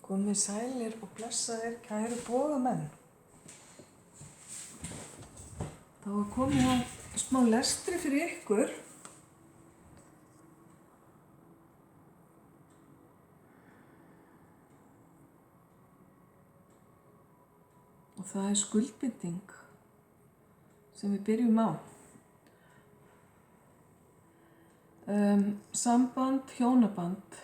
Komið sælir og blessaðir kæru bogamenn. Það var komið að smá lestri fyrir ykkur. Og það er skuldbinding sem við byrjum á. Samband, hjónaband.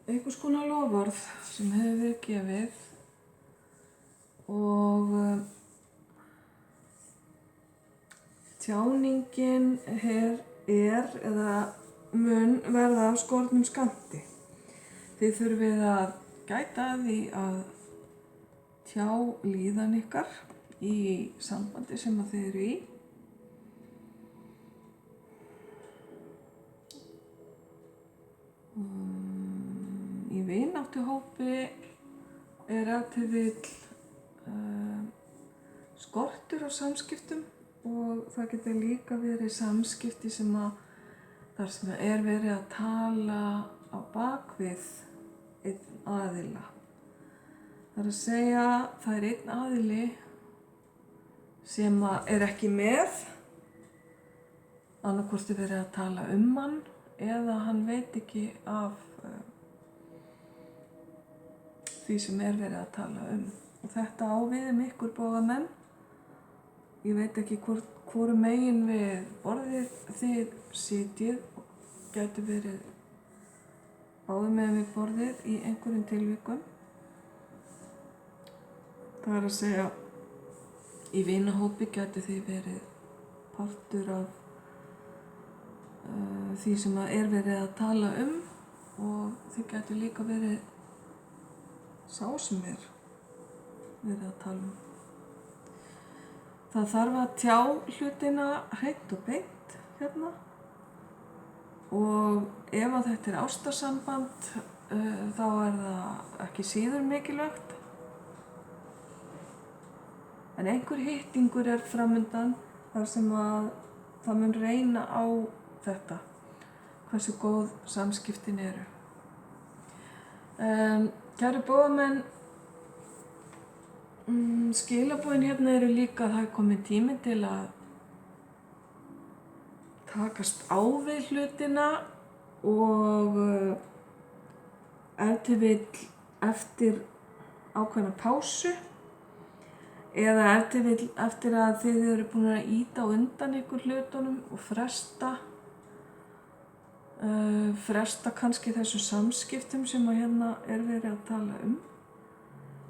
Einhvers konar loforð sem hefur verið gefið og tjáningin er eða mun verða af skornum skammti. Þið þurfið að gæta að því að tjá líðan ykkar í sambandi sem að þið eru í. Í vináttuhópi er ef til vill skortur á samskiptum og það getur líka verið samskipti sem að þar sem er verið að tala á bakvið einn aðila. Það er að segja það er einn aðili sem er ekki með, annaðhvort er verið að tala hann eða hann veit ekki af því sem er verið að tala Og þetta á við ykkur bogamenn. Ég veit ekki hvoru megin við borðið þið sitjið og gætu verið báðum megin við borðið í einhverjum tilvikum. Það er að segja, í vinahópi gætu þið verið partur af því sem er verið að tala og þið gætu líka verið sá sem er verið að tala Það þarf að tjá hlutina hreint og beint hérna og ef að þetta er ástarsamband þá er það ekki síður mikilvægt. En einhver hittingur er framundan þar sem að það mun reyna á þetta, hversu góð samskiptin eru. Kæru bogamenn, skilaboðin hérna eru líka að það er kominn tími til að takast á við hlutina og ef til vill eftir ákveðna pásu eða ef til vill eftir að þið eru búin að ýta á undan ykkur hlutunum og fresta kannski þessu samskiptum sem að hérna er verið að tala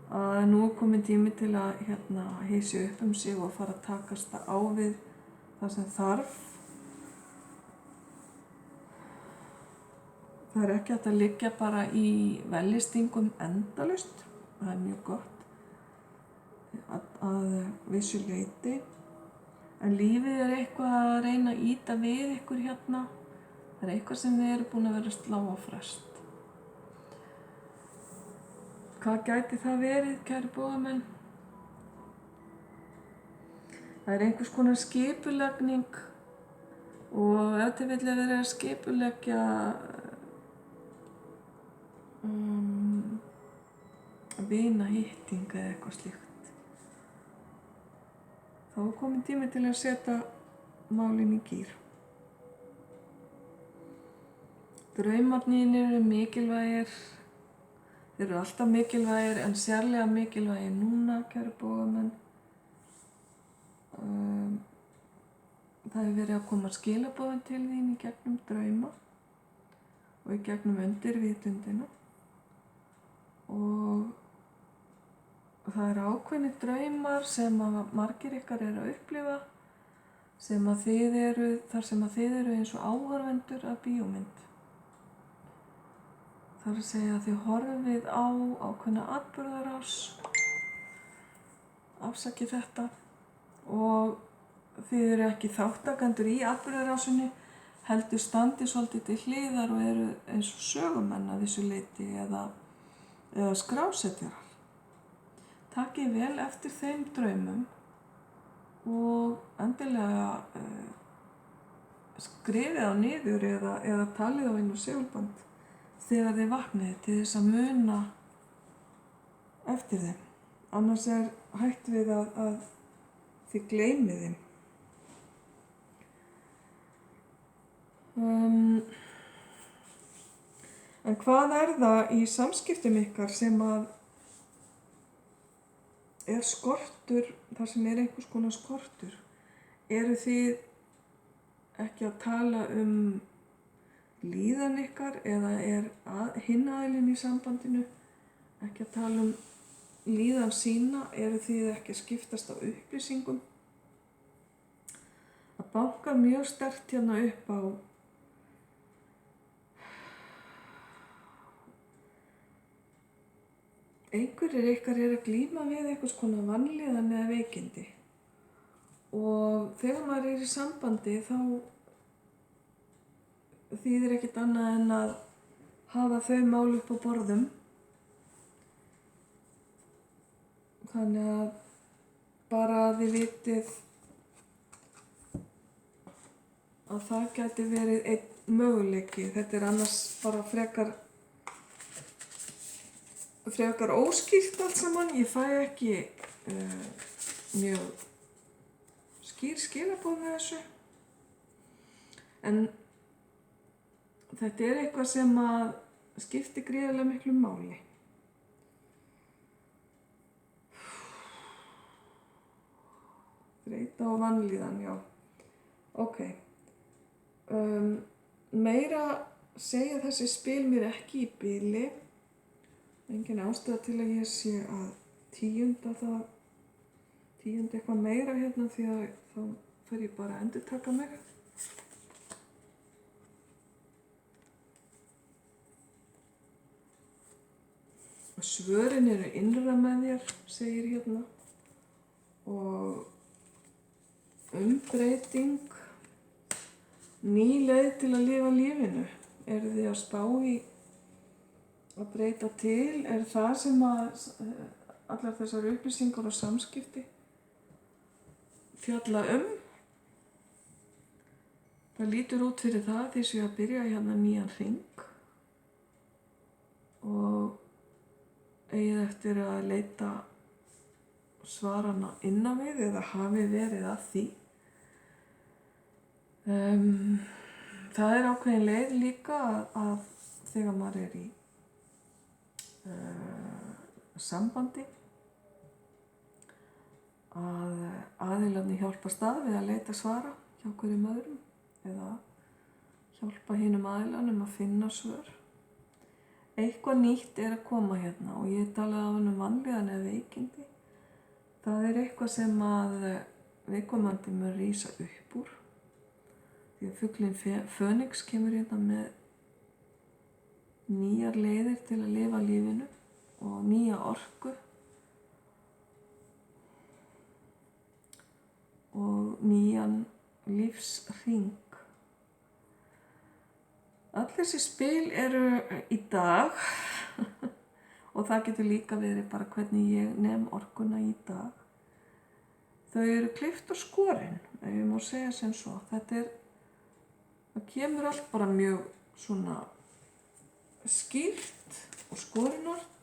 að nú er kominn tími til að hysja upp sig og fara að takast á við það sem þarf. Það er ekki hægt að liggja bara í vellistingum endalaust. Það er mjög gott að vissu leyti. En lífið er eitthvað að reyna að ýta við ykkur hérna. Það er eitthvað sem þið eru búin að vera að slá á frest. Hvað gæti það verið, kæru bogamenn? Það er einhvers konar skipulagning og ef til vill er verið að skipuleggja vinahitting eða eitthvað slíkt. Þá er kominn tími til að setja málin í gír. Draumarnir eru mikilvægir. Þeir eru alltaf mikilvægir en sérlega mikilvægir núna, kæru bogamenn. Það hefur verið að koma skilaboðin til þín í gegnum drauma og í gegnum undirvitundina. Og það eru ákveðnir draumar sem að margir ykkar eru að upplifa sem að þið eru eins og áhorfendur af bíómynd. Það er að segja að þið horfið á ákveðna atburðarás, afsakið þetta og þið eru ekki þáttakendur í atburðarásinni, heldur standið svolítið til hliðar og eru eins og sögumenn að vissu leyti eða skrásetjarar. Takið vel eftir þeim draumum og endilega skrifið á niður eða talið á einu segulband þegar þið vaknið til þess að muna eftir þeim. Annars hætt við að þið gleymið þeim. En hvað það í samskiptum ykkar sem að skortur, þar sem einhvers konar skortur? Eru þið ekki að tala líðan ykkar eða hinn aðilinn í sambandinu ekki að tala líðan sína? Eru þið ekki að skiptast á upplýsingum? Það bankar mjög sterkt hérna upp á einhverjir ykkar að glíma við einhvers konar vanlíðan eða veikindi. Og þegar maður í sambandi þá þýðir ekkert annað en að hafa þau mál upp á borðum. Þannig að bara að þið vitið að það gæti verið einn möguleiki. Þetta annars bara frekar óskýrt allt saman. Ég fæ ekki mjög skýr skilaboð með þessu. En þetta eitthvað sem að skiptir gríðarlega miklu máli. Þreyta og vanlíðan, já. Ok. Meira segja þessi spil mér ekki í bili. Engin ástæða til að ég sé að tíunda eitthvað meira hérna því að þá fer ég bara að endurtaka mig. Svörin eru innra með þér, segir hérna. Og umbreyting, ný leið til að lifa lífinu. Eru þið að spá í að breyta til? Það sem að allar þessar upplýsingar og samskipti fjalla Það lítur út fyrir það því sem ég að byrja hérna nýjan hring og eigið eftir að leita svarana innan við eða hafi verið að því. Það ákveðin leið líka að þegar maður í sambandi að aðilarnir hjálpast að við að leita svara hjá hverjum öðrum eða hjálpa hinum aðilanum að finna svör. Eitthvað nýtt að koma hérna og ég talaði vanlíðan eða veikindi. Það eitthvað sem að viðkomandi mun rísa upp úr. Því að fuglinn Fönix kemur hérna með nýjar leiðir til að lifa lífinu og nýja orku og nýjan lífshring. Öll þessi spil eru í dag og það getur líka verið bara hvernig ég nem orkuna í dag. Þau eru klippt og skorin, ef ég má segja sem svo. Það kemur allt bara mjög svona skýrt og skorinort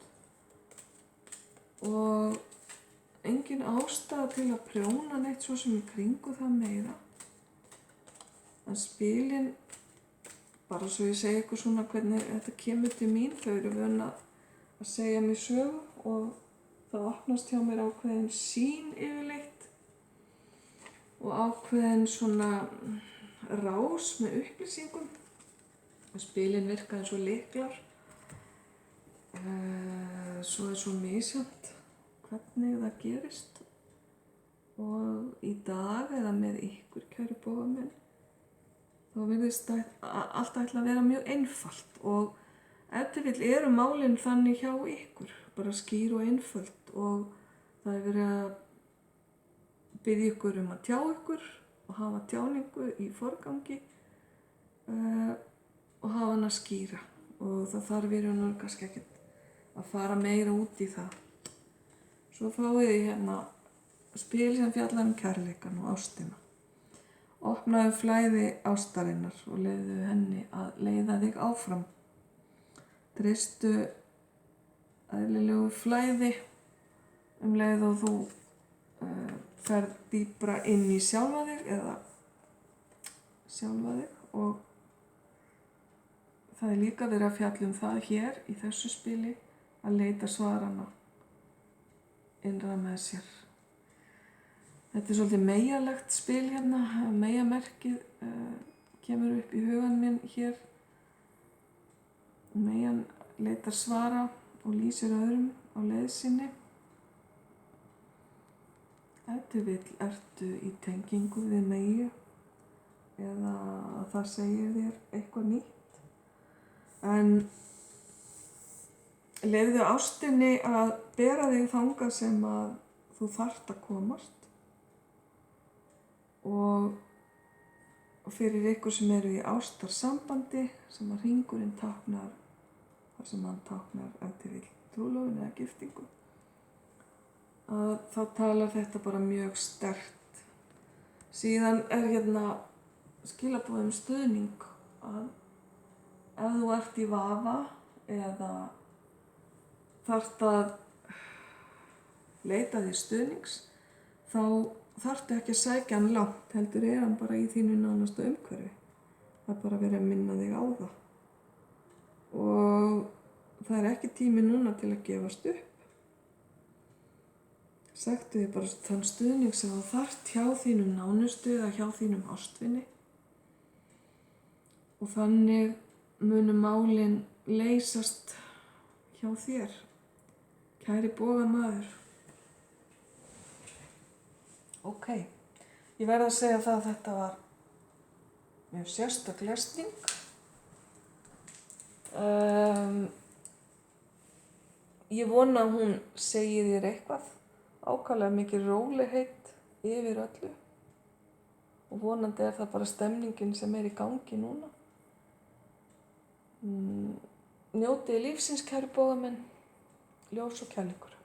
og engin ástæða til að prjóna neitt svo sem í kringu það meira. En spilin, bara svo ég segi ykkur svona hvernig þetta kemur til mín, þau eru vön að segja mér sögu og það opnast hjá mér ákveðin sýn yfirleitt og ákveðin svona rás með upplýsingum. Spilin virka eins og lyklar. Svo svo misjafnt hvernig það gerist. Og í dag eða með ykkur, kæru bógamenn, þá virðist allt ætla að vera mjög einfalt og ef til vill eru málin þannig hjá ykkur, bara skýr og einföld og það verið að biðja ykkur að tjá ykkur og hafa tjáningu í forgangi og hafa hana skýra og það þarf kannski ekkert að fara meira út í það. Svo fáið þið hérna spil sem fjallar kærleikann og ástina. Opnaðu flæði ástarinnar og leyfðu henni að leiða þig áfram. Treystu eðlilegu flæði leið og þú ferð dýpra inn í sjálfa þig og það líka verið að fjalla það hér í þessu spili að leita svarana innra með sér. Þetta svolítið meyjalegt spil hérna, meyjamerkið kemur upp í hugan minn hér. Meyjan leitar svara og lýsir öðrum á leið sinni. Ef til vill ertu í tengingu við meyju eða það segir þér eitthvað nýtt. En leyfðu ástinni að bera þig þangað sem að þú þarft að komast. Og fyrir ykkur sem eru í ástarsambandi sem að hringurinn táknar, þar sem hann táknar ef til vill trúlofun eða giftingu, að þá talar þetta bara mjög sterkt. Síðan hérna skilaboð stuðning að ef þú ert í vafa eða þarft að leita þér stuðnings, þá þarftu ekki að sækja hann langt, heldur hann bara í þínu nánasta umhverfi. Það er bara verið að minna þig á það. Og það er ekki tími núna til að gefast upp. Sæktu þig bara þann stuðning sem þú þarft hjá þínum nánustu eða hjá þínum ástvini. Og þannig munu málin leysast hjá þér, kæri bogamaður. Ok, ég verð að segja það að þetta var mjög sérstök lesning. Ég vona að hún segi þér eitthvað, ákaflega mikið rólegheit yfir öllu. Og vonandi er það bara stemningin sem er í gangi núna. Njótið lífsins, kæru bogamenn, ljós og kærleikur.